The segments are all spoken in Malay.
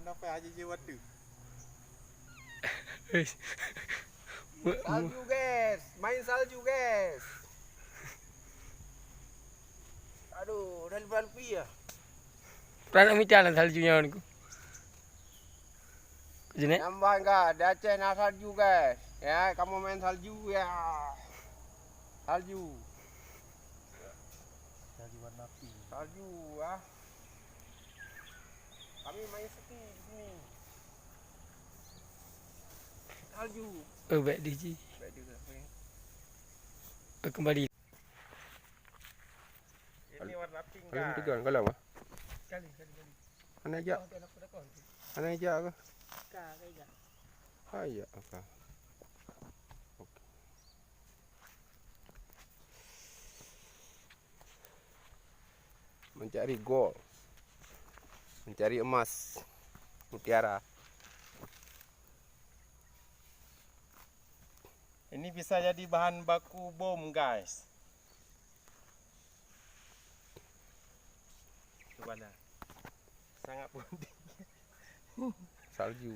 Kenapa aja jiwa tu? Salju guys, main salju guys. Aduh, dah lupa-lupa ya. Pernah minta lah saljunya aku. Jenek. Nambah enggak? Dah channel salju guys. Ya, kamu main salju ya. Salju. Salju warna pink. Salju ah. Kami main ski di sini. Salju. Oh, baik DJ. Baik juga. Kembali. Ini warna pink Kalian guys. tegang kalau apa? Kali. Mana aja? Mana aja ke? Ya, oke. Oke. Mencari gol. Mencari emas. Mutiara. Ini bisa jadi bahan baku bom guys. Coba lah. Sangat penting. Salju.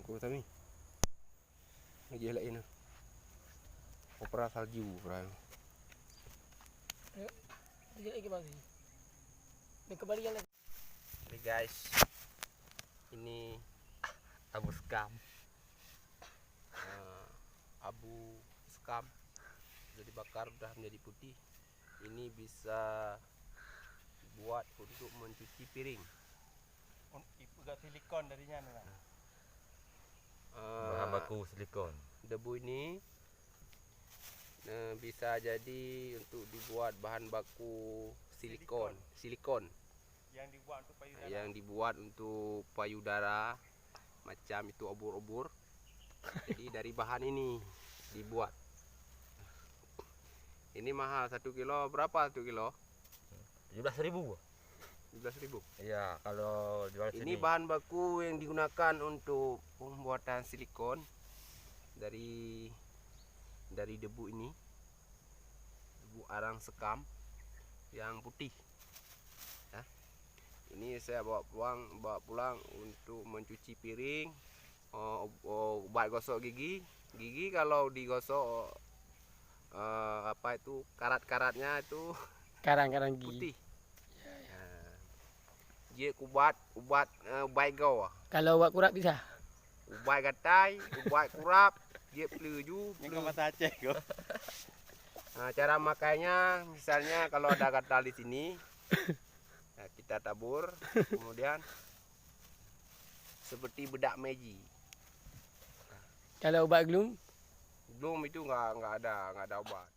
Aku tadi. Lagi lain. Opera salju, opera. Ini guys, ini abu skam. Abu skam sudah dibakar, sudah menjadi putih. Ini bisa buat untuk mencuci piring. Ibu gak silikon darinya nih. Bahan baku silikon. Debu ini bisa jadi untuk dibuat bahan baku silikon Yang dibuat untuk payudara. yang dibuat untuk payudara, macam itu obor-obor. Jadi dari bahan ini dibuat. Ini mahal 1 kilo. Berapa 1 kilo? 17.000. 17.000. Iya, kalau jual Ini sini. bahan baku yang digunakan untuk pembuatan silikon dari debu ini, debu arang sekam yang putih. Ya. Ini saya bawa pulang untuk mencuci piring, buat gosok gigi. Gigi kalau digosok apa itu karat-karatnya itu Karang-karang gigi. putih. Dia ubat ubai gau. Kalau buat kurap bisa. Ubai gatai, ubai kurap, dia peluju. Ini ke mata Aceh kok. Nah, cara makainya misalnya kalau ada gatal di sini, nah, kita tabur, kemudian seperti bedak magic. Kalau ubat glum, Belum itu nggak ada obat.